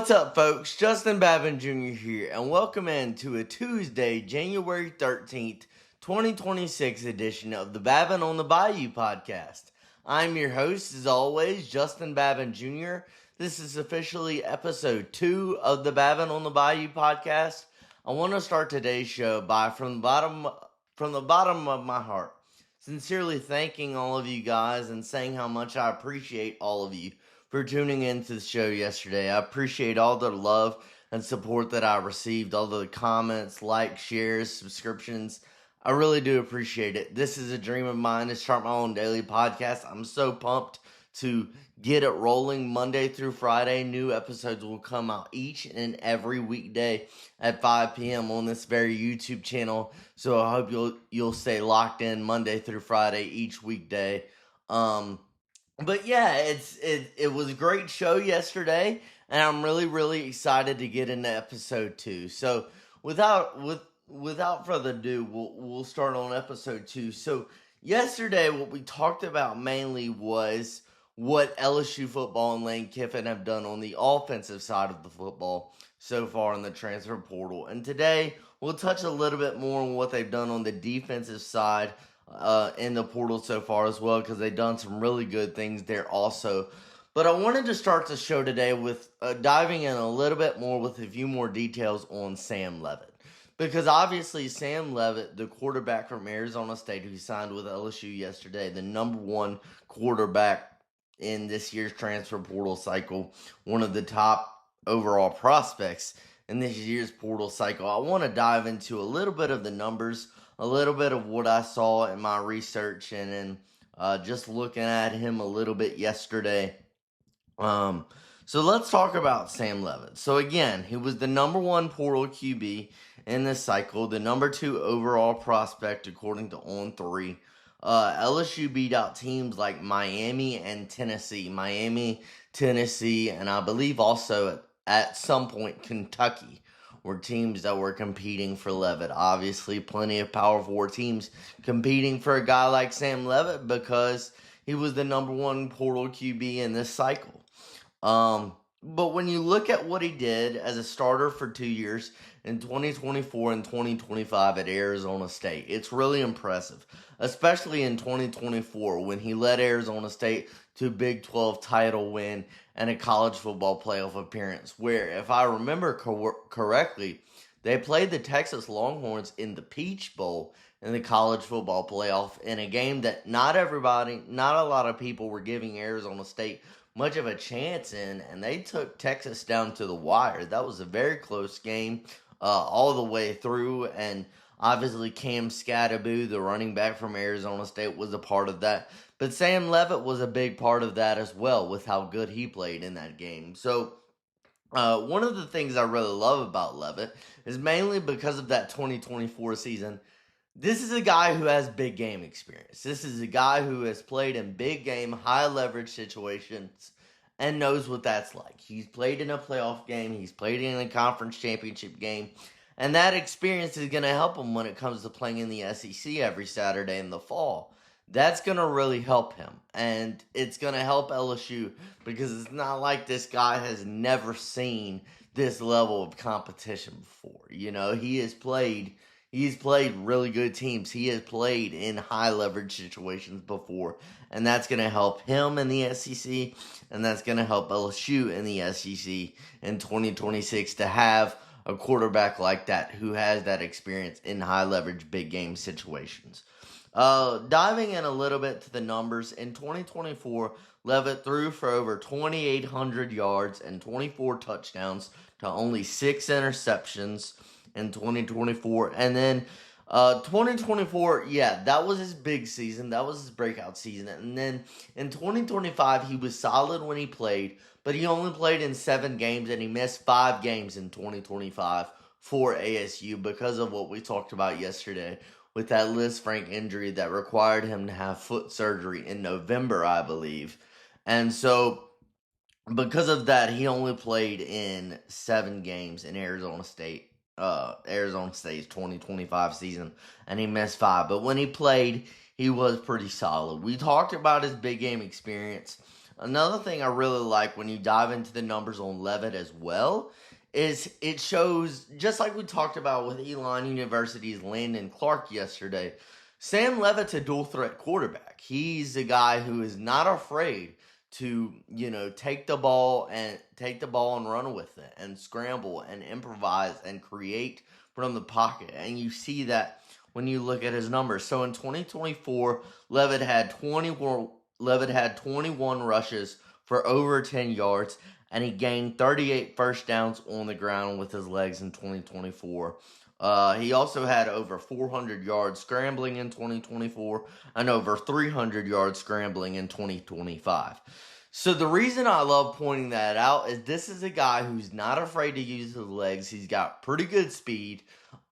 What's up, folks? Justin Babin Jr. here, and welcome into a Tuesday, January 13th, 2026 edition of the Babin On The Bayou podcast. I'm your host, as always, Justin Babin Jr. This is officially episode 2 of the Babin On The Bayou podcast. I want to start today's show by, from the bottom of my heart, sincerely thanking all of you guys and saying how much I appreciate all of you for tuning into the show yesterday. I appreciate all the love and support that I received, all the comments, likes, shares, subscriptions. I really do appreciate it. This is a dream of mine to start my own daily podcast. I'm so pumped to get it rolling Monday through Friday. New episodes will come out each and every weekday at 5 p.m. on this very YouTube channel. So I hope you'll stay locked in Monday through Friday each weekday. But yeah, it was a great show yesterday, and I'm really excited to get into episode 2. So without further ado, we'll start on episode 2. So yesterday, what we talked about mainly was what LSU football and Lane Kiffin have done on the offensive side of the football so far in the transfer portal. And today, we'll touch a little bit more on what they've done on the defensive side in the portal so far as well, because they've done some really good things there also. But I wanted to start the show today with diving in a little bit more with a few more details on Sam Leavitt. Because obviously Sam Leavitt, the quarterback from Arizona State who signed with LSU yesterday, the number 1 quarterback in this year's transfer portal cycle, one of the top overall prospects in this year's portal cycle. I want to dive into a little bit of the numbers, a little bit of what I saw in my research, and then just looking at him a little bit yesterday. So let's talk about Sam Leavitt. So again, he was the number 1 portal QB in this cycle, the number 2 overall prospect according to On3. LSU beat out teams like Miami and Tennessee. Miami, Tennessee, and I believe also at some point Kentucky were teams that were competing for Leavitt. Obviously, plenty of Power 4 teams competing for a guy like Sam Leavitt because he was the number 1 portal QB in this cycle. But when you look at what he did as a starter for 2 years in 2024 and 2025 at Arizona State, it's really impressive, especially in 2024 when he led Arizona State to a Big 12 title win and a college football playoff appearance, where, if I remember correctly, they played the Texas Longhorns in the Peach Bowl in the college football playoff in a game that not a lot of people were giving Arizona State much of a chance in, and they took Texas down to the wire. That was a very close game all the way through, and obviously Cam Scatterboo, the running back from Arizona State, was a part of that. But Sam Leavitt was a big part of that as well with how good he played in that game. So one of the things I really love about Leavitt is mainly because of that 2024 season. This is a guy who has big game experience. This is a guy who has played in big game, high leverage situations and knows what that's like. He's played in a playoff game. He's played in a conference championship game. And that experience is going to help him when it comes to playing in the SEC every Saturday in the fall. That's going to really help him. And it's going to help LSU because it's not like this guy has never seen this level of competition before. You know, he's played really good teams. He has played in high leverage situations before. And that's going to help him in the SEC. And that's going to help LSU in the SEC in 2026 to have a quarterback like that who has that experience in high leverage big game situations. Diving in a little bit to the numbers, in 2024, Leavitt threw for over 2,800 yards and 24 touchdowns to only 6 interceptions in 2024. And then 2024, yeah, that was his big season. That was his breakout season. And then in 2025, he was solid when he played, but he only played in 7 games, and he missed 5 games in 2025 for ASU because of what we talked about yesterday with that Liz Frank injury that required him to have foot surgery in November, I believe. And so because of that, he only played in 7 games in Arizona State's 2025 season, and he missed 5. But when he played, he was pretty solid. We talked about his big game experience Another thing I really like when you dive into the numbers on Levitt as well is it shows, just like we talked about with Elon University's Landon Clark yesterday, Sam Levitt's a dual threat quarterback. He's a guy who is not afraid to, take the ball and run with it and scramble and improvise and create from the pocket. And you see that when you look at his numbers. So in 2024, Levitt had 21 rushes for over 10 yards, and he gained 38 first downs on the ground with his legs in 2024. He also had over 400 yards scrambling in 2024 and over 300 yards scrambling in 2025. So the reason I love pointing that out is this is a guy who's not afraid to use his legs. He's got pretty good speed,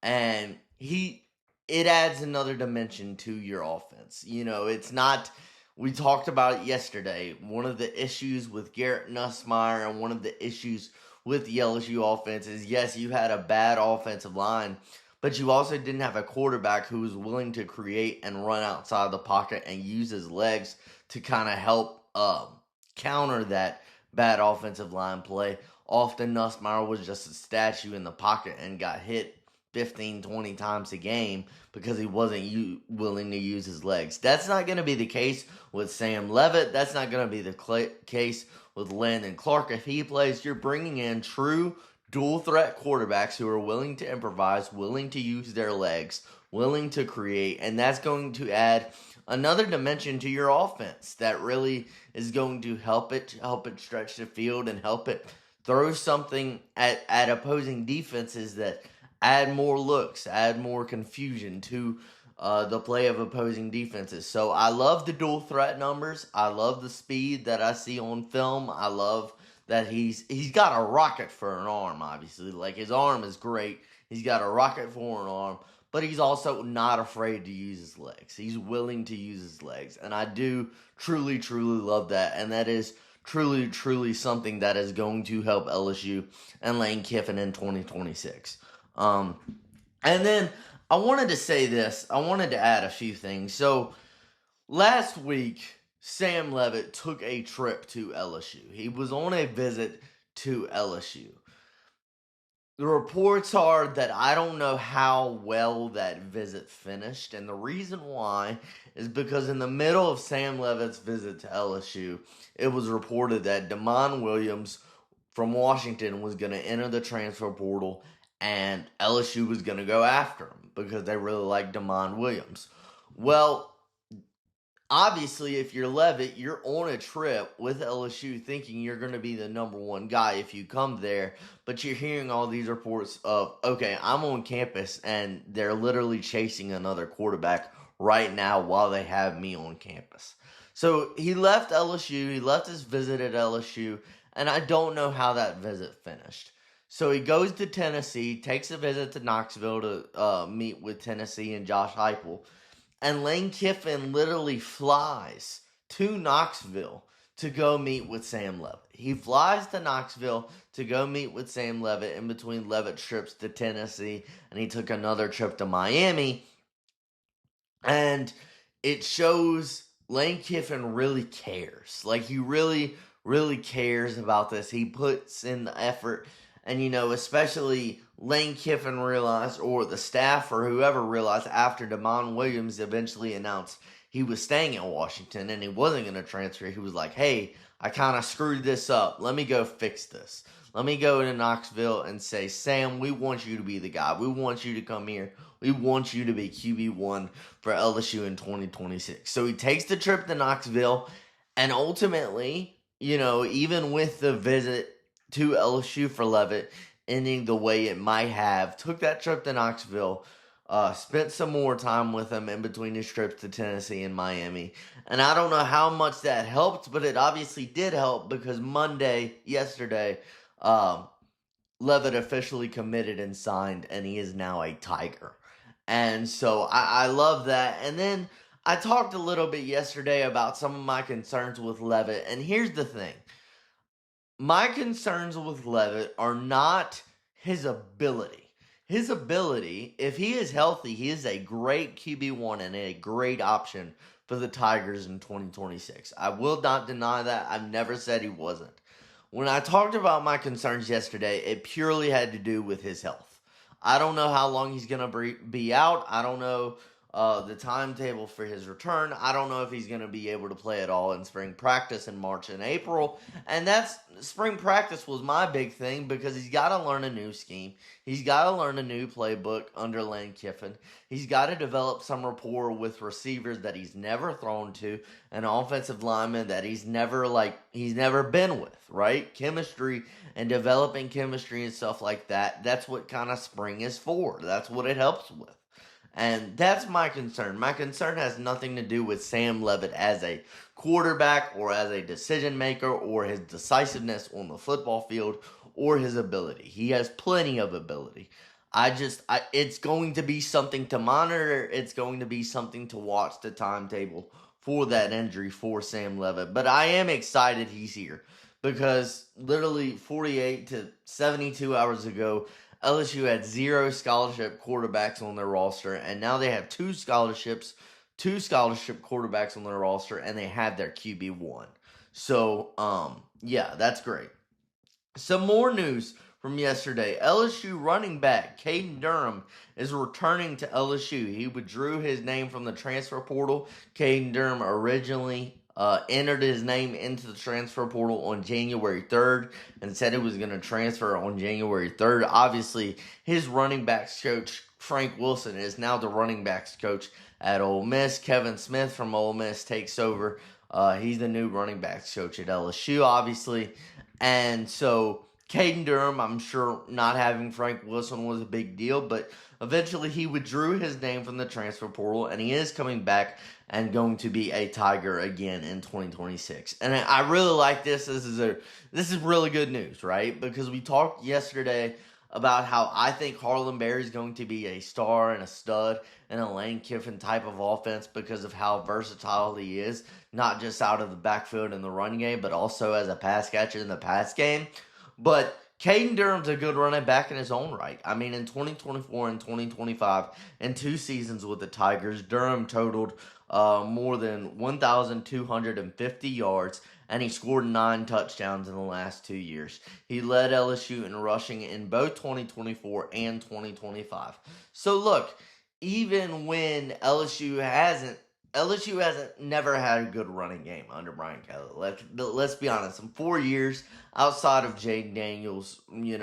and it adds another dimension to your offense. It's not, we talked about it yesterday, one of the issues with Garrett Nussmeier and one of the issues with the LSU offense is, yes, you had a bad offensive line, but you also didn't have a quarterback who was willing to create and run outside the pocket and use his legs to kind of help counter that bad offensive line play. Often Nussmeier was just a statue in the pocket and got hit 15, 20 times a game because he wasn't willing to use his legs. That's not going to be the case with Sam Leavitt. That's not going to be the case with Landon Clark. If he plays, you're bringing in true dual threat quarterbacks who are willing to improvise, willing to use their legs, willing to create, and that's going to add another dimension to your offense that really is going to help it stretch the field and help it throw something at opposing defenses that add more looks, add more confusion to the play of opposing defenses. So I love the dual threat numbers. I love the speed that I see on film. I love that he's got a rocket for an arm, obviously. Like, his arm is great. He's got a rocket for an arm, but he's also not afraid to use his legs. He's willing to use his legs, and I do truly, truly love that, and that is truly, truly something that is going to help LSU and Lane Kiffin in 2026. And then I wanted to say this. I wanted to add a few things. So last week, Sam Leavitt took a trip to LSU. He was on a visit to LSU. The reports are that I don't know how well that visit finished, and the reason why is because in the middle of Sam Leavitt's visit to LSU, it was reported that Damon Williams from Washington was going to enter the transfer portal, and LSU was going to go after him because they really like Damon Williams. Well, obviously, if you're Levitt, you're on a trip with LSU thinking you're going to be the number one guy if you come there, but you're hearing all these reports of, okay, I'm on campus and they're literally chasing another quarterback right now while they have me on campus. So he left LSU, he left his visit at LSU, and I don't know how that visit finished. So he goes to Tennessee, takes a visit to Knoxville to meet with Tennessee and Josh Heupel. And Lane Kiffin literally flies to Knoxville to go meet with Sam Levitt. He flies to Knoxville to go meet with Sam Levitt in between Levitt's trips to Tennessee, and he took another trip to Miami. And it shows Lane Kiffin really cares. Like, he really, really cares about this. He puts in the effort. And, especially Lane Kiffin realized, or the staff or whoever realized after Damon Williams eventually announced he was staying in Washington and he wasn't going to transfer, he was like, hey, I kind of screwed this up. Let me go fix this. Let me go to Knoxville and say, Sam, we want you to be the guy. We want you to come here. We want you to be QB1 for LSU in 2026. So he takes the trip to Knoxville, and ultimately, even with the visit to LSU for Levitt ending the way it might have, took that trip to Knoxville, spent some more time with him in between his trips to Tennessee and Miami. And I don't know how much that helped, but it obviously did help because yesterday, Levitt officially committed and signed, and he is now a Tiger. And so I love that. And then I talked a little bit yesterday about some of my concerns with Levitt, and here's the thing. My concerns with Levitt are not his ability. his ability, if he is healthy, he is a great QB1 and a great option for the Tigers in 2026. I will not deny that. I've never said he wasn't. When I talked about my concerns yesterday, it purely had to do with his health. I don't know how long he's going to be out. I don't know the timetable for his return. I don't know if he's going to be able to play at all in spring practice in March and April. And that's spring practice was my big thing because he's got to learn a new scheme. He's got to learn a new playbook under Lane Kiffin. He's got to develop some rapport with receivers that he's never thrown to, an offensive lineman that he's never been with, right? Chemistry and developing chemistry and stuff like that. That's what kind of spring is for. That's what it helps with. And that's my concern. My concern has nothing to do with Sam Leavitt as a quarterback or as a decision maker or his decisiveness on the football field or his ability. He has plenty of ability. It's going to be something to monitor. It's going to be something to watch the timetable for that injury for Sam Leavitt. But I am excited he's here because literally 48 to 72 hours ago, LSU had 0 scholarship quarterbacks on their roster, and now they have 2 scholarship quarterbacks on their roster, and they have their QB1. So, yeah, that's great. Some more news from yesterday. LSU running back Kaden Durham is returning to LSU. He withdrew his name from the transfer portal. Kaden Durham originally entered his name into the transfer portal on January 3rd and said he was going to transfer on January 3rd. Obviously, his running backs coach, Frank Wilson, is now the running backs coach at Ole Miss. Kevin Smith from Ole Miss takes over. He's the new running backs coach at LSU, obviously. And so Kaden Durham, I'm sure not having Frank Wilson was a big deal, but eventually he withdrew his name from the transfer portal, and he is coming back and going to be a Tiger again in 2026. And I really like this. This is really good news, right? Because we talked yesterday about how I think Harlan Berry is going to be a star and a stud in a Lane Kiffin type of offense because of how versatile he is, not just out of the backfield in the run game, but also as a pass catcher in the pass game. But Kaden Durham's a good running back in his own right. I mean, in 2024 and 2025, in 2 seasons with the Tigers, Durham totaled more than 1,250 yards, and he scored 9 touchdowns in the last 2 years. He led LSU in rushing in both 2024 and 2025. So look, even when LSU hasn't never had a good running game under Brian Kelly. Let's be honest. In 4 years, outside of Jayden Daniels,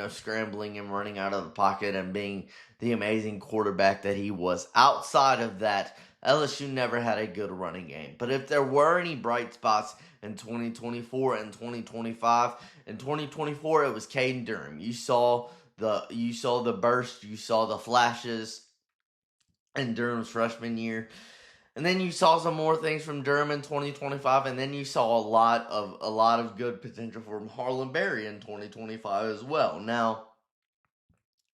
scrambling and running out of the pocket and being the amazing quarterback that he was, outside of that, LSU never had a good running game. But if there were any bright spots in 2024 and 2025, in 2024 it was Caden Durham. You saw the burst, you saw the flashes in Durham's freshman year. And then you saw some more things from Durham in 2025, and then you saw a lot of good potential from Harlan Berry in 2025 as well. Now,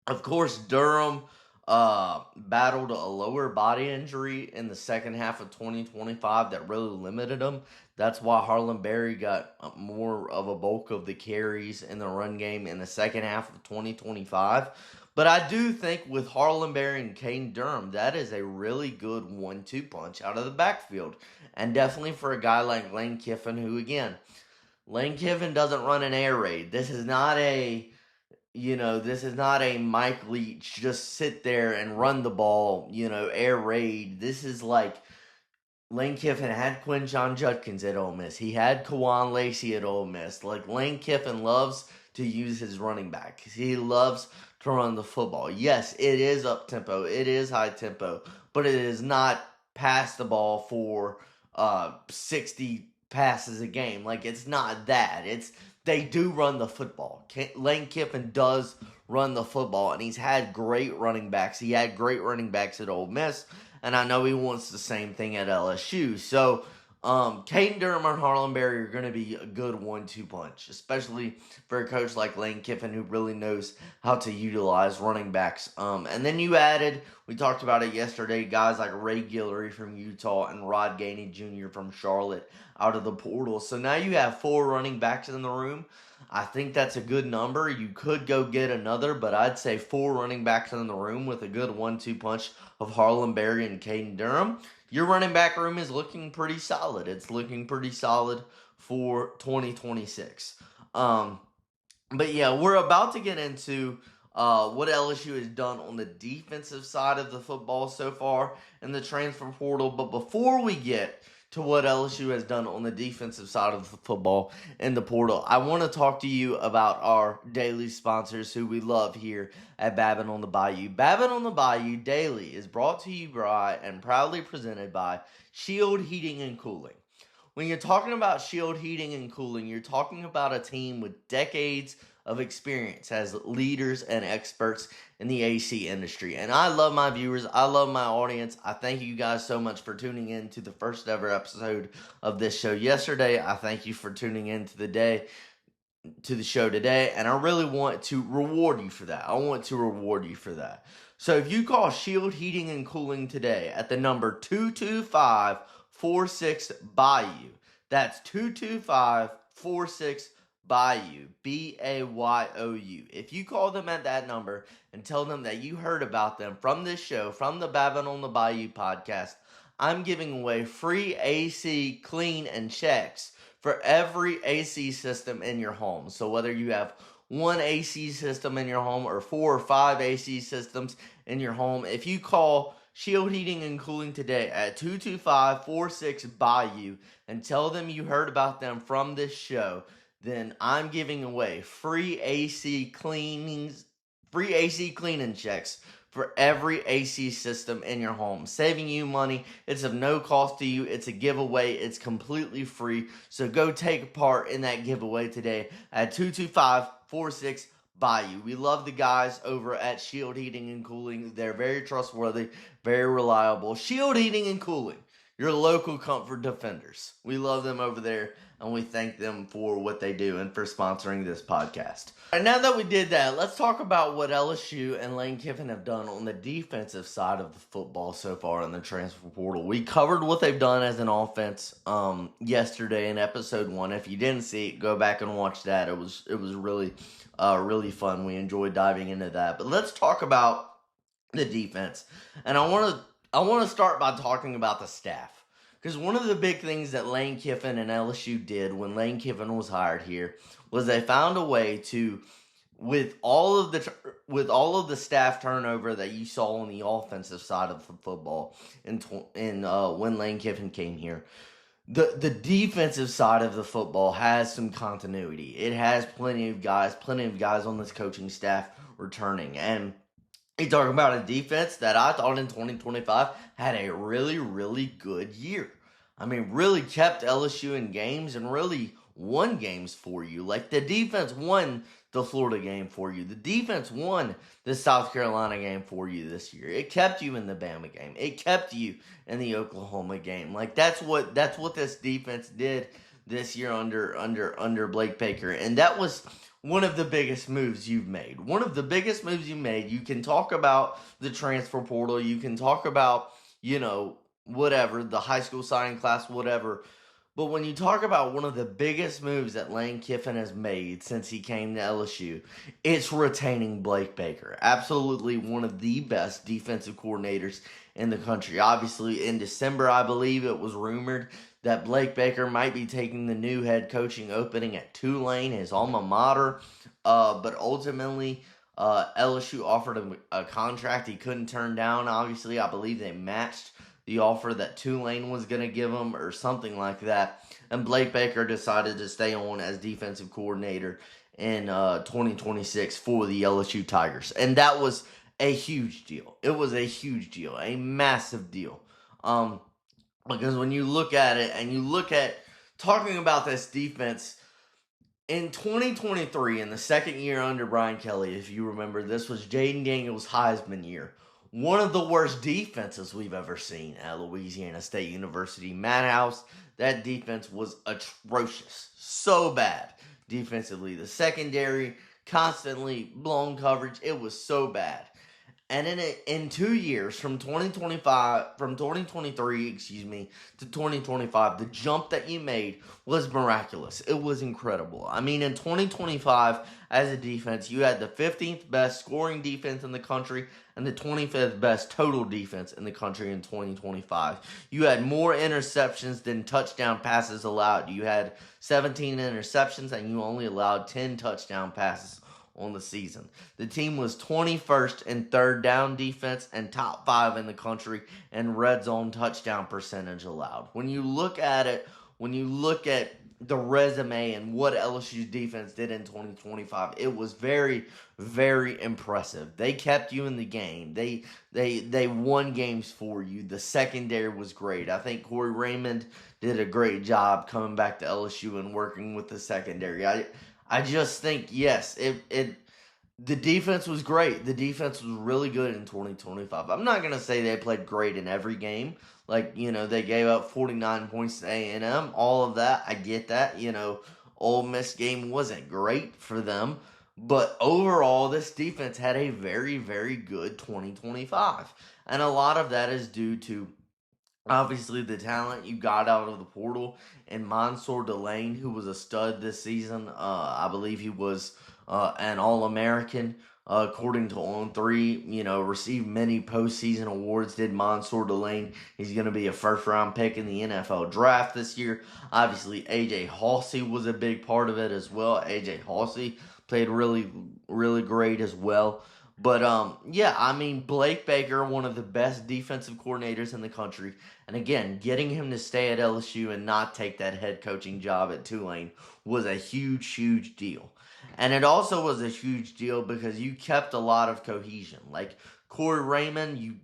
of course, Durham battled a lower body injury in the second half of 2025 that really limited him. That's why Harlan Berry got more of a bulk of the carries in the run game in the second half of 2025. But I do think with Harlan Berry and Caden Durham, that is a really good 1-2 punch out of the backfield. And definitely for a guy like Lane Kiffin, who, again, Lane Kiffin doesn't run an air raid. This is not a Mike Leach, just sit there and run the ball, air raid. This is like Lane Kiffin had Quinshon Judkins at Ole Miss. He had Kawan Lacey at Ole Miss. Like, Lane Kiffin loves to use his running back. He loves to run the football. Yes, it is up-tempo. It is high-tempo. But it is not pass the ball for 60 passes a game. Like, it's not that. They do run the football. Lane Kiffin does run the football, and he's had great running backs. He had great running backs at Ole Miss, and I know he wants the same thing at LSU. So, Caden Durham and Harlan Berry are going to be a good 1-2 punch, especially for a coach like Lane Kiffin who really knows how to utilize running backs. And then we We talked about it yesterday. Guys like Ray Guillory from Utah and Rod Gainey Jr. from Charlotte out of the portal. So now you have 4 running backs in the room. I think that's a good number. You could go get another, but I'd say 4 running backs in the room with a good 1-2 punch of Harlan Berry and Caden Durham. Your running back room is looking pretty solid. It's looking pretty solid for 2026. But yeah, we're about to get into what LSU has done on the defensive side of the football so far in the transfer portal. But before we get to what LSU has done on the defensive side of the football in the portal, I want to talk to you about our daily sponsors who we love here at Babin on the Bayou. Babin on the Bayou Daily is brought to you by and proudly presented by Shield Heating and Cooling. When you're talking about Shield Heating and Cooling, you're talking about a team with decades of experience as leaders and experts in the AC industry. And I love my viewers. I love my audience. I thank you guys so much for tuning in to the first ever episode of this show yesterday. I thank you for tuning in to the show today. And I really want to reward you for that. I want to reward you for that. So if you call Shield Heating and Cooling today at the number 225-46-BAYOU. That's 225-46-BAYOU. BAYOU. If you call them at that number and tell them that you heard about them from this show, from the Babin on the Bayou podcast, I'm giving away free AC clean and checks for every AC system in your home. So whether you have 1 AC system in your home or 4 or 5 AC systems in your home, if you call Shield Heating and Cooling today at 225-46-BAYOU and tell them you heard about them from this show, then I'm giving away free AC cleaning checks for every AC system in your home, saving you money. It's of no cost to you. It's a giveaway. It's completely free. So go take part in that giveaway today at 225-46-BAYOU. We love the guys over at Shield Heating and Cooling. They're very trustworthy, very reliable. Shield Heating and Cooling, your local comfort defenders. We love them over there, and we thank them for what they do and for sponsoring this podcast. And now that we did that, let's talk about what LSU and Lane Kiffin have done on the defensive side of the football so far in the transfer portal. We covered what they've done as an offense yesterday in episode 1. If you didn't see it, go back and watch that. It was really fun. We enjoyed diving into that. But let's talk about the defense. And I want to start by talking about the staff. Because one of the big things that Lane Kiffin and LSU did when Lane Kiffin was hired here was they found a way to, with all of the staff turnover that you saw on the offensive side of the football when Lane Kiffin came here, the defensive side of the football has some continuity. It has plenty of guys on this coaching staff returning. And you talk about a defense that I thought in 2025 had a really, really good year. I mean, really kept LSU in games and really won games for you. Like, the defense won the Florida game for you. The defense won the South Carolina game for you this year. It kept you in the Bama game. It kept you in the Oklahoma game. Like, that's what this defense did this year under Blake Baker. And that was one of the biggest moves you've made. One of the biggest moves you made. You can talk about the transfer portal. You can talk about, whatever, the high school signing class, whatever. But when you talk about one of the biggest moves that Lane Kiffin has made since he came to LSU, it's retaining Blake Baker. Absolutely one of the best defensive coordinators in the country. Obviously, in December, I believe it was rumored that Blake Baker might be taking the new head coaching opening at Tulane, his alma mater. But ultimately, LSU offered him a contract he couldn't turn down. Obviously, I believe they matched the offer that Tulane was going to give him or something like that. And Blake Baker decided to stay on as defensive coordinator in 2026 for the LSU Tigers. And that was a huge deal. It was a huge deal, a massive deal. Because when you look at it and you look at talking about this defense, in 2023, in the second year under Brian Kelly, if you remember, this was Jaden Daniels' Heisman year. One of the worst defenses we've ever seen at Louisiana State University. Matt House, that defense was atrocious. So bad defensively. The secondary, constantly blown coverage. It was so bad. And in 2 years, from 2023, to 2025, the jump that you made was miraculous. It was incredible. I mean, in 2025, as a defense, you had the 15th best scoring defense in the country and the 25th best total defense in the country in 2025. You had more interceptions than touchdown passes allowed. You had 17 interceptions and you only allowed 10 touchdown passes on the season. The team was 21st in third down defense and top 5 in the country in red zone touchdown percentage allowed. When you look at it, when you look at the resume and what LSU's defense did in 2025, it was very, very impressive. They kept you in the game. They won games for you. The secondary was great. I think Corey Raymond did a great job coming back to LSU and working with the secondary. I just think, yes, the defense was great. The defense was really good in 2025. I'm not going to say they played great in every game. Like, they gave up 49 points to A&M. All of that, I get that. Ole Miss game wasn't great for them. But overall, this defense had a very, very good 2025. And a lot of that is due to, obviously, the talent you got out of the portal, and Mansour Delane, who was a stud this season. I believe he was an All-American, according to On3. Received many postseason awards, did Mansour Delane. He's going to be a first-round pick in the NFL draft this year. Obviously, A.J. Halsey was a big part of it as well. A.J. Halsey played really, really great as well. But, yeah, I mean, Blake Baker, one of the best defensive coordinators in the country. And again, getting him to stay at LSU and not take that head coaching job at Tulane was a huge, huge deal. And it also was a huge deal because you kept a lot of cohesion. Like Corey Raymond,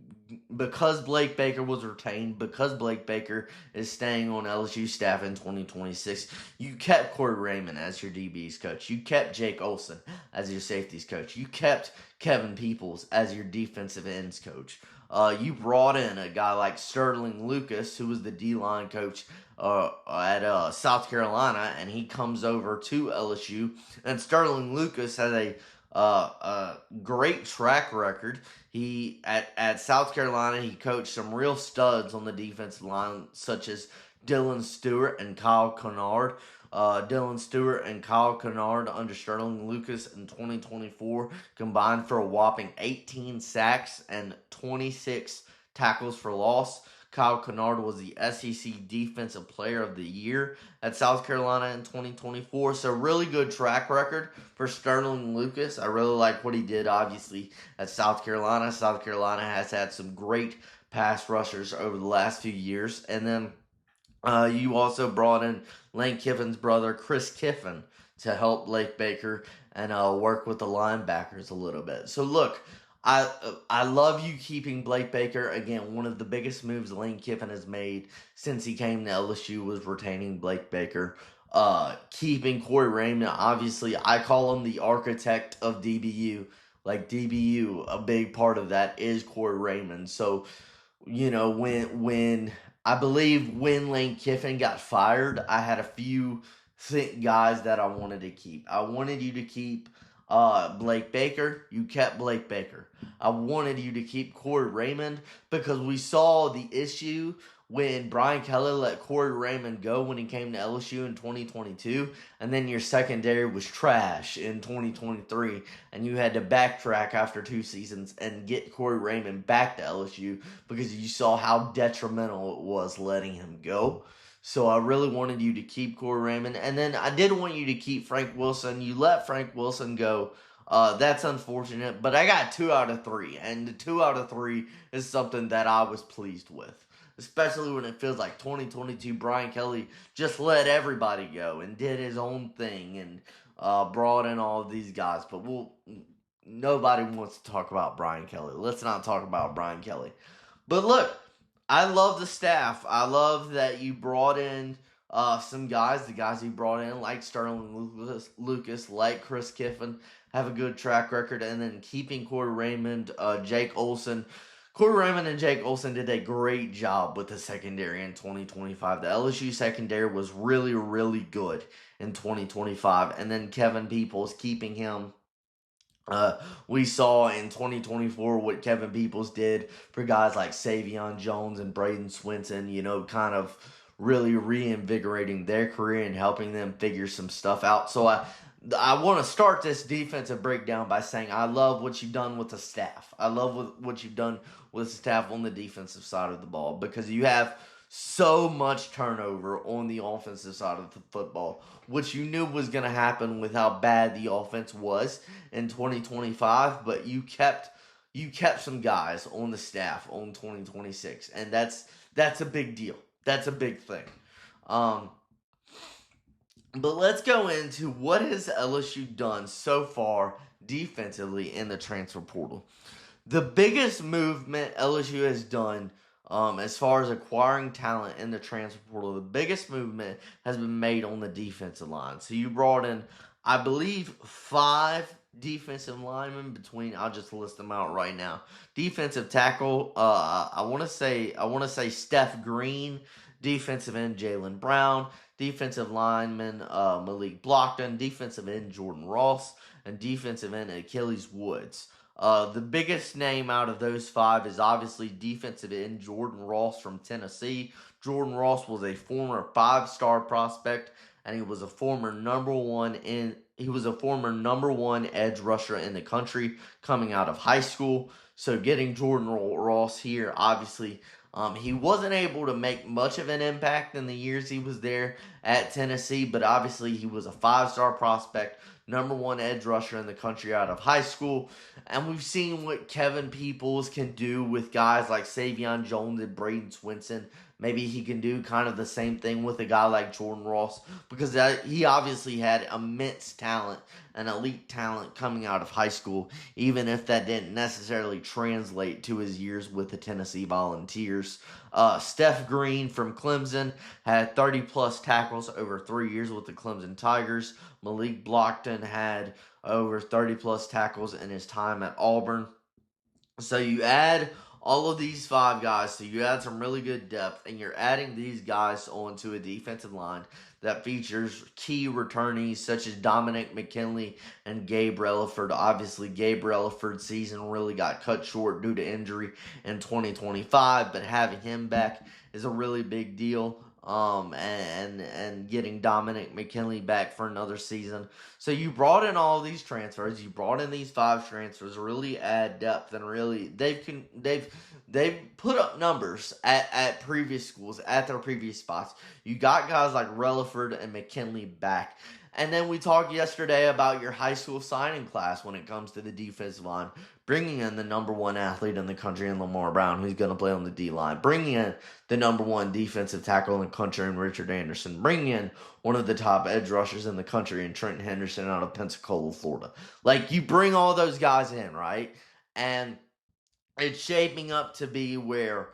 because Blake Baker was retained, because Blake Baker is staying on LSU staff in 2026, you kept Corey Raymond as your DB's coach. You kept Jake Olson as your safeties coach. You kept Kevin Peoples as your defensive ends coach. You brought in a guy like Sterling Lucas, who was the D-line coach at South Carolina, and he comes over to LSU. And Sterling Lucas has a great track record. He at South Carolina, he coached some real studs on the defensive line, such as Dylan Stewart and Kyle Kennard. Dylan Stewart and Kyle Kennard under Sterling Lucas in 2024 combined for a whopping 18 sacks and 26 tackles for loss. Kyle Kennard was the SEC Defensive Player of the Year at South Carolina in 2024. So really good track record for Sterling Lucas. I really like what he did, obviously, at South Carolina. South Carolina has had some great pass rushers over the last few years. And then you also brought in Lane Kiffin's brother, Chris Kiffin, to help Blake Baker and work with the linebackers a little bit. So look, I love you keeping Blake Baker. Again, one of the biggest moves Lane Kiffin has made since he came to LSU was retaining Blake Baker. Keeping Corey Raymond, obviously, I call him the architect of DBU. Like DBU, a big part of that is Corey Raymond. So, when I believe when Lane Kiffin got fired, I had a few guys that I wanted to keep. I wanted you to keep Blake Baker. You kept Blake Baker. I wanted you to keep Corey Raymond because we saw the issue when Brian Kelly let Corey Raymond go when he came to LSU in 2022, and then your secondary was trash in 2023, and you had to backtrack after 2 seasons and get Corey Raymond back to LSU because you saw how detrimental it was letting him go. So I really wanted you to keep Corey Raymond, and then I did want you to keep Frank Wilson. You let Frank Wilson go. That's unfortunate, but I got 2 out of 3, and the 2 out of 3 is something that I was pleased with. Especially when it feels like 2022 Brian Kelly just let everybody go and did his own thing and brought in all of these guys. But nobody wants to talk about Brian Kelly. Let's not talk about Brian Kelly. But look, I love the staff. I love that you brought in some guys. The guys you brought in, like Sterling Lucas, like Chris Kiffin, have a good track record. And then keeping Corey Raymond, Jake Olson. Corey Raymond and Jake Olson did a great job with the secondary in 2025. The LSU secondary was really, really good in 2025. And then Kevin Peoples, keeping him We saw in 2024 what Kevin Peoples did for guys like Savion Jones and Braden Swinson, kind of really reinvigorating their career and helping them figure some stuff out. So I want to start this defensive breakdown by saying I love what you've done with the staff. I love what you've done with the staff on the defensive side of the ball, because you have so much turnover on the offensive side of the football, which you knew was going to happen with how bad the offense was in 2025, but you kept some guys on the staff on 2026, and that's a big deal. That's a big thing. But let's go into what has LSU done so far defensively in the transfer portal. The biggest movement LSU has done, as far as acquiring talent in the transfer portal, the biggest movement has been made on the defensive line. So you brought in, I believe, 5 defensive linemen between. I'll just list them out right now. Defensive tackle, I want to say Steph Green. Defensive end Jalen Brown. Defensive lineman Malik Blockton. Defensive end Jordan Ross. And defensive end Achilles Woods. The biggest name out of those 5 is obviously defensive end Jordan Ross from Tennessee. Jordan Ross was a former 5-star prospect, and he was a former number one edge rusher in the country coming out of high school. So getting Jordan Ross here, obviously, he wasn't able to make much of an impact in the years he was there at Tennessee, but obviously he was a 5-star prospect, number one edge rusher in the country out of high school. And we've seen what Kevin Peoples can do with guys like Savion Jones and Braden Swinson. Maybe he can do kind of the same thing with a guy like Jordan Ross, because he obviously had immense talent and elite talent coming out of high school, even if that didn't necessarily translate to his years with the Tennessee Volunteers. Steph Green from Clemson had 30-plus tackles over 3 years with the Clemson Tigers. Malik Blockton had over 30-plus tackles in his time at Auburn. So you add all of these 5 guys, so you add some really good depth, and you're adding these guys onto a defensive line that features key returnees such as Dominic McKinley and Gabe Relaford. Obviously, Gabe Relaford's season really got cut short due to injury in 2025, but having him back is a really big deal. And getting Dominic McKinley back for another season. So you brought in all these transfers. You brought in these 5 transfers, really add depth, and really they've put up numbers at previous schools, at their previous spots. You got guys like Relaford and McKinley back. And then we talked yesterday about your high school signing class when it comes to the defensive line. Bringing in the number 1 athlete in the country in Lamar Brown, who's going to play on the D-line. Bringing in the number 1 defensive tackle in the country in Richard Anderson. Bringing in one of the top edge rushers in the country in Trenton Henderson out of Pensacola, Florida. Like, you bring all those guys in, right? And it's shaping up to be where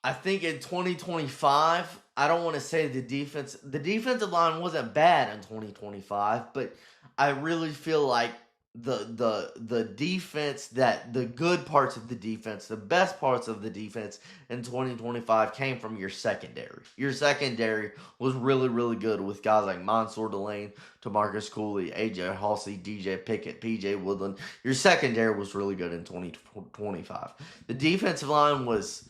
I think in 2025, I don't want to say the defensive line wasn't bad in 2025, but I really feel like the defense, that the good parts of the defense, the best parts of the defense in 2025 came from your secondary. Your secondary was really, really good with guys like Mansour Delane, Tamarcus Cooley, AJ Halsey, DJ Pickett, PJ Woodland. Your secondary was really good in 2025. The defensive line was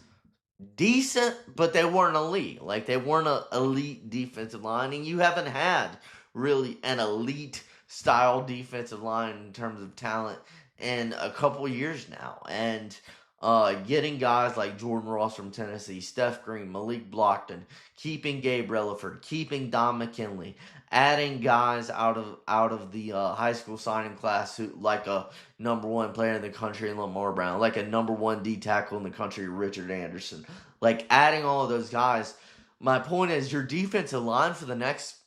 decent, but they weren't elite. Like, they weren't an elite defensive line, and you haven't had really an elite style defensive line in terms of talent in a couple years now. And getting guys like Jordan Ross from Tennessee, Steph Green, Malik Blockton, keeping Gabe Relaford, keeping Dom McKinley, adding guys out of the high school signing class, who, like a number 1 player in the country in Lamar Brown, like a number 1 D tackle in the country, Richard Anderson. Like, adding all of those guys, my point is your defensive line for the next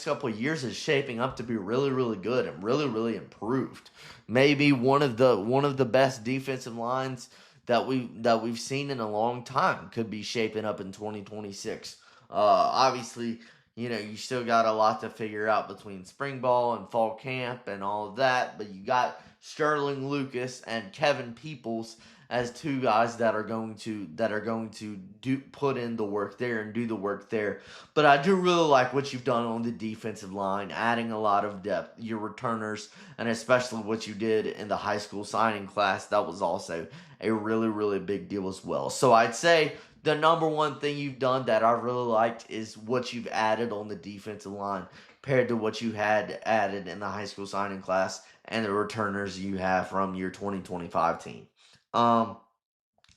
couple of years is shaping up to be really, really good and really, really improved. Maybe one of the best defensive lines that we've seen in a long time could be shaping up in 2026. Obviously, you still got a lot to figure out between spring ball and fall camp and all of that, but you got Sterling Lucas and Kevin Peoples as two guys that are going to put in the work there and do the work there. But I do really like what you've done on the defensive line, adding a lot of depth, your returners, and especially what you did in the high school signing class. That was also a really, really big deal as well. So I'd say the number one thing you've done that I really liked is what you've added on the defensive line compared to what you had added in the high school signing class and the returners you have from your 2025 team. I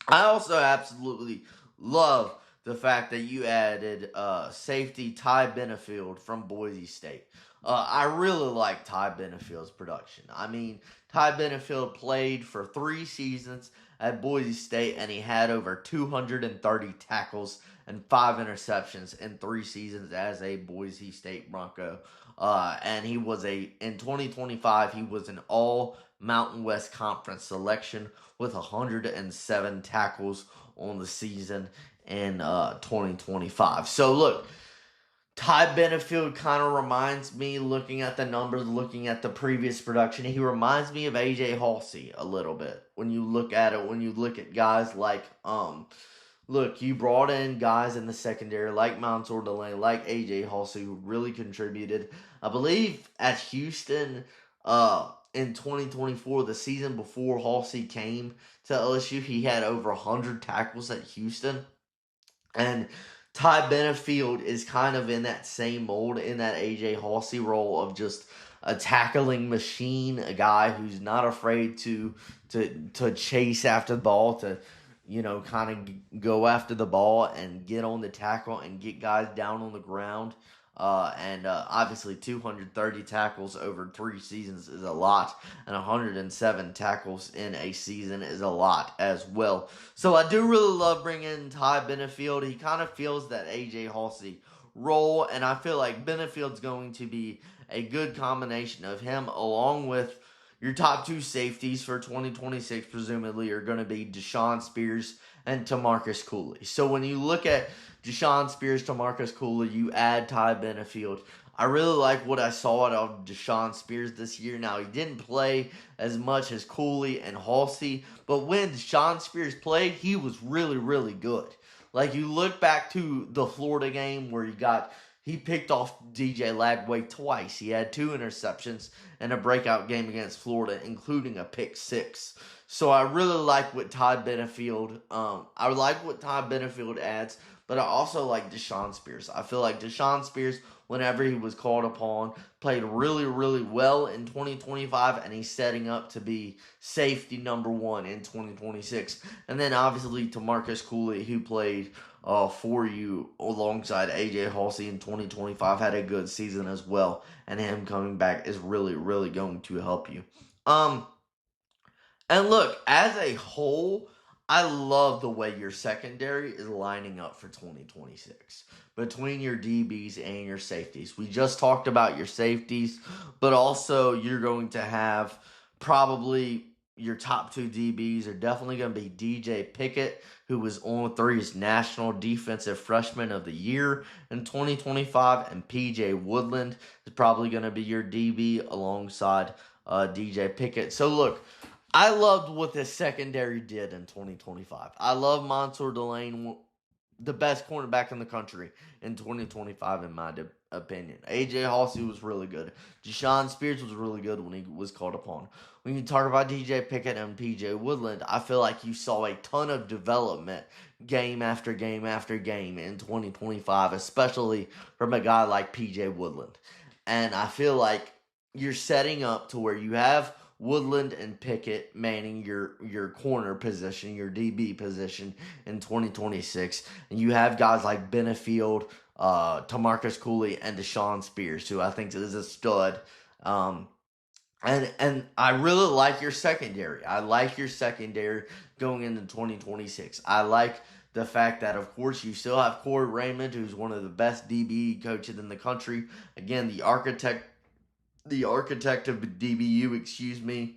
also absolutely love the fact that you added safety Ty Benefield from Boise State. I really like Ty Benefield's production. I mean, Ty Benefield played for 3 seasons at Boise State, and he had over 230 tackles and 5 interceptions in 3 seasons as a Boise State Bronco. And in 2025, he was an all Mountain West Conference selection with 107 tackles on the season in 2025. So look, Ty Benefield kind of reminds me, looking at the numbers, looking at the previous production, he reminds me of AJ Halsey a little bit. When you look at it, when you look at guys like, look, you brought in guys in the secondary like Mansour Delane, like AJ Halsey, who really contributed. I believe at Houston, in 2024, the season before Halsey came to LSU, he had over 100 tackles at Houston. And Ty Benefield is kind of in that same mold, in that AJ Halsey role of just a tackling machine, a guy who's not afraid to chase after the ball, to kind of go after the ball and get on the tackle and get guys down on the ground. Obviously 230 tackles over 3 seasons is a lot, and 107 tackles in a season is a lot as well. So I do really love bringing in Ty Benefield. He kind of feels that AJ Halsey role, and I feel like Benefield's going to be a good combination of him along with your top 2 safeties for 2026 presumably are going to be Deshaun Spears and Tamarcus Cooley. So when you look at Deshaun Spears, Tamarcus Cooley, you add Ty Benefield. I really like what I saw out of Deshaun Spears this year. Now, he didn't play as much as Cooley and Halsey, but when Deshaun Spears played, he was really, really good. Like, you look back to the Florida game where he picked off DJ Lagway twice. He had 2 interceptions in a breakout game against Florida, including a pick 6. So I really like what Ty Benefield, adds, but I also like Deshaun Spears. I feel like Deshaun Spears, whenever he was called upon, played really, really well in 2025, and he's setting up to be safety number 1 in 2026. And then obviously Tamarcus Cooley, who played for you alongside AJ Halsey in 2025, had a good season as well, and him coming back is really, really going to help you. And look, as a whole, I love the way your secondary is lining up for 2026 between your DBs and your safeties. We just talked about your safeties, but also you're going to have probably your top 2 DBs are definitely going to be DJ Pickett, who was on 3's National Defensive Freshman of the Year in 2025, and PJ Woodland is probably going to be your DB alongside DJ Pickett. So look, I loved what this secondary did in 2025. I love Mansour Delane, the best cornerback in the country in 2025, in my opinion. AJ Halsey was really good. Deshaun Spears was really good when he was called upon. When you talk about DJ Pickett and PJ Woodland, I feel like you saw a ton of development game after game after game in 2025, especially from a guy like PJ Woodland. And I feel like you're setting up to where you have Woodland and Pickett manning your corner position, your DB position in 2026. And you have guys like Benefield, Tamarcus Cooley, and Deshaun Spears, who I think is a stud. And I really like your secondary. I like your secondary going into 2026. I like the fact that, of course, you still have Corey Raymond, who's one of the best DB coaches in the country. Again, the architect of DBU, excuse me.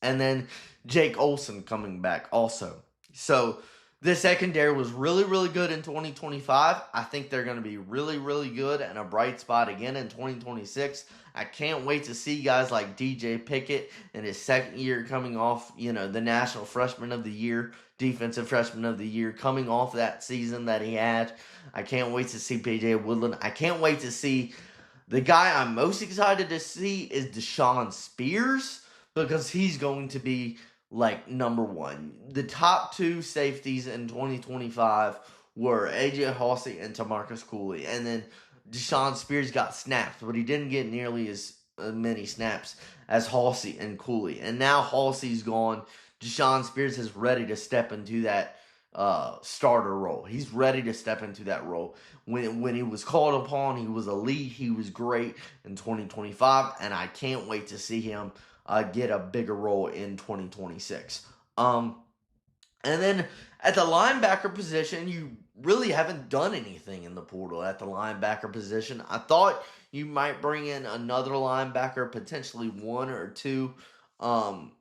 And then Jake Olson coming back also. So The secondary was really, really good in 2025. I think they're going to be really, really good and a bright spot again in 2026. I can't wait to see guys like DJ Pickett in his second year coming off, the National Freshman of the Year, Defensive Freshman of the Year, coming off that season that he had. I can't wait to see PJ Woodland. I can't wait to see the guy I'm most excited to see is Deshaun Spears because he's going to be like number one. The top two safeties in 2025 were AJ Halsey and Tamarcus Cooley. And then Deshaun Spears got snaps, but he didn't get nearly as many snaps as Halsey and Cooley. And now Halsey's gone. Deshaun Spears is ready to step into that starter role. He's ready to step into that role. When he was called upon, he was elite. He was great in 2025, and I can't wait to see him get a bigger role in 2026. And then at the linebacker position, you really haven't done anything in the portal at the linebacker position. I thought you might bring in another linebacker, potentially one or two out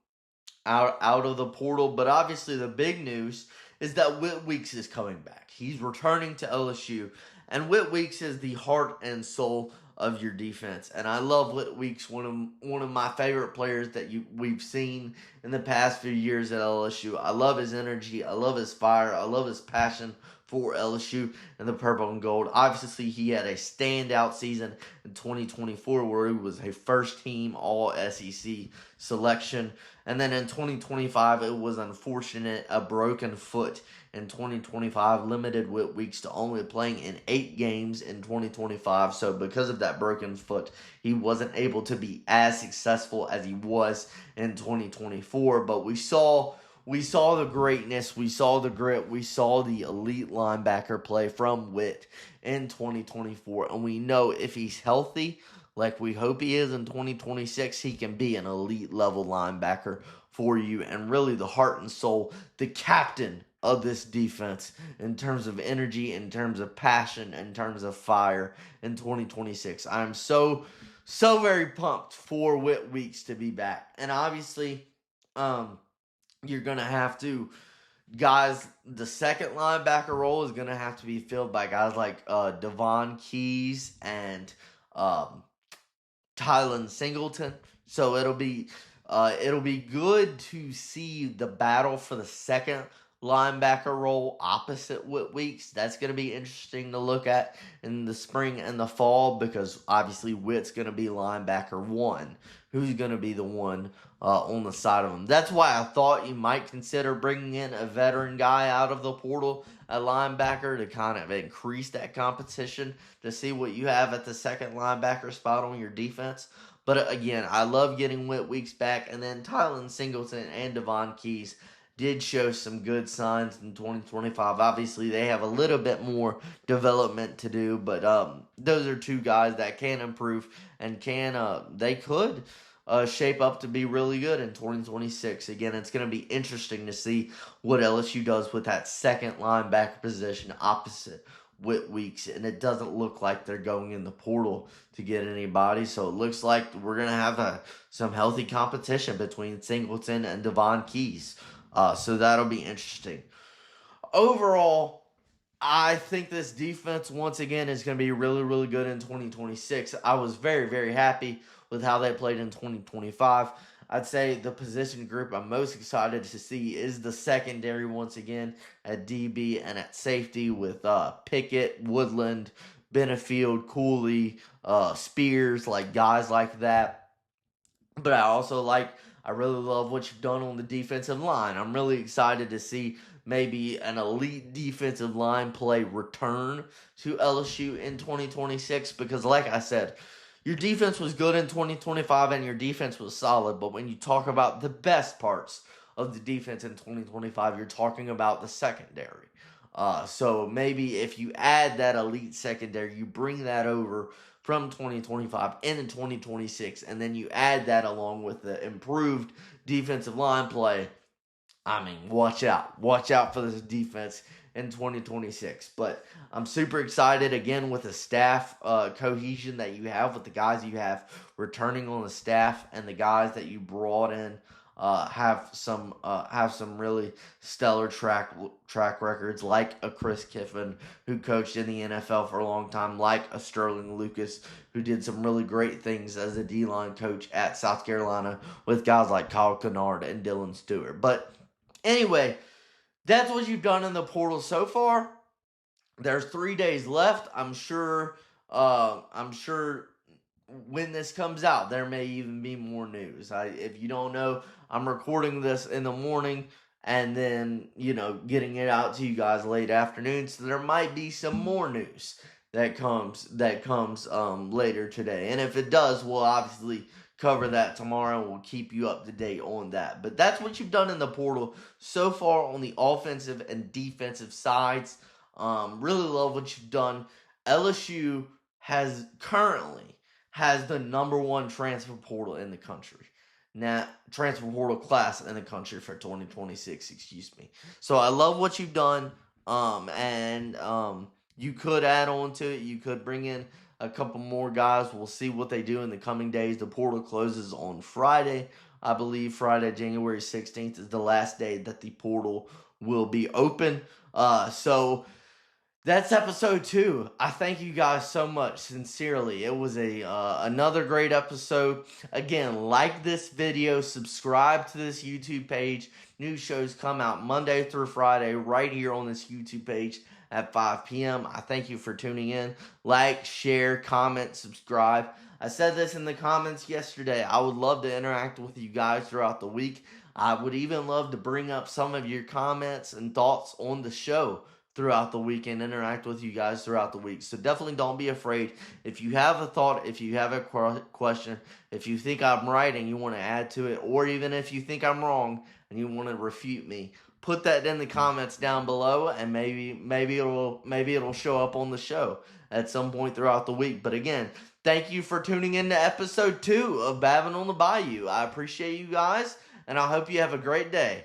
of the portal. But obviously the big news is that Whit Weeks is coming back. He's returning to LSU. And Whit Weeks is the heart and soul of your defense. And I love Whit Weeks, one of my favorite players that we've seen in the past few years at LSU. I love his energy. I love his fire. I love his passion for LSU and the purple and gold. Obviously, he had a standout season in 2024 where he was a first-team All-SEC selection. And then in 2025, it was unfortunate, a broken foot in 2025 limited Whit Weeks to only playing in 8 games in 2025. So because of that broken foot, he wasn't able to be as successful as he was in 2024. But we saw the greatness, we saw the grit, we saw the elite linebacker play from Whit in 2024. And we know if he's healthy, like we hope he is in 2026, he can be an elite level linebacker for you and really the heart and soul, the captain of this defense in terms of energy, in terms of passion, in terms of fire in 2026. I'm so very pumped for Whit Weeks to be back. And obviously, you're going to have to, guys, the second linebacker role is going to have to be filled by guys like Devon Keys and Tylen Singleton. So it'll be good to see the battle for the second linebacker role opposite Whit Weeks. That's going to be interesting to look at in the spring and the fall because obviously Whit's going to be linebacker one. Who's going to be the one on the side of him? That's why I thought you might consider bringing in a veteran guy out of the portal at linebacker to kind of increase that competition to see what you have at the second linebacker spot on your defense. But again, I love getting Whit Weeks back. And then Tylen Singleton and Devon Keys did show some good signs in 2025. Obviously, they have a little bit more development to do, but those are two guys that can improve and they could shape up to be really good in 2026. Again, it's going to be interesting to see what LSU does with that second linebacker position opposite Whit Weeks, and it doesn't look like they're going in the portal to get anybody, so it looks like we're going to have some healthy competition between Singleton and Devon Keys. So that'll be interesting. Overall, I think this defense, once again, is going to be really, really good in 2026. I was very, very happy with how they played in 2025. I'd say the position group I'm most excited to see is the secondary once again at DB and at safety with Pickett, Woodland, Benefield, Cooley, Spears, like guys like that. But I really love what you've done on the defensive line. I'm really excited to see maybe an elite defensive line play return to LSU in 2026 because, like I said, your defense was good in 2025 and your defense was solid, but when you talk about the best parts of the defense in 2025, you're talking about the secondary. So maybe if you add that elite secondary, you bring that over from 2025 into 2026, and then you add that along with the improved defensive line play, I mean, watch out. Watch out for this defense in 2026. But I'm super excited, again, with the staff cohesion that you have with the guys you have returning on the staff and the guys that you brought in have some really stellar track records, like a Chris Kiffin, who coached in the NFL for a long time, like a Sterling Lucas, who did some really great things as a D-line coach at South Carolina with guys like Kyle Kennard and Dylan Stewart. But anyway, that's what you've done in the portal so far. There's 3 days left. I'm sure when this comes out, there may even be more news. If you don't know, I'm recording this in the morning and then, getting it out to you guys late afternoon. So there might be some more news that comes later today. And if it does, we'll obviously cover that tomorrow and we'll keep you up to date on that. But that's what you've done in the portal so far on the offensive and defensive sides. Really love what you've done. LSU currently has the number one transfer portal in the country. Now, transfer portal class in the country for 2026, excuse me. So I love what you've done. And you could add on to it. You could bring in a couple more guys. We'll see what they do in the coming days. The portal closes on Friday. I believe Friday, January 16th is the last day that the portal will be open. So that's episode 2. I thank you guys so much, sincerely. It was another great episode. Again, like this video, subscribe to this YouTube page. New shows come out Monday through Friday right here on this YouTube page at 5 p.m. I thank you for tuning in. Like, share, comment, subscribe. I said this in the comments yesterday. I would love to interact with you guys throughout the week. I would even love to bring up some of your comments and thoughts on the show throughout the week and interact with you guys throughout the week. So definitely don't be afraid. If you have a thought, if you have a question, if you think I'm right and you want to add to it, or even if you think I'm wrong and you want to refute me, put that in the comments down below, and maybe it'll show up on the show at some point throughout the week. But again, thank you for tuning in to episode 2 of Babin on the Bayou. I appreciate you guys, and I hope you have a great day.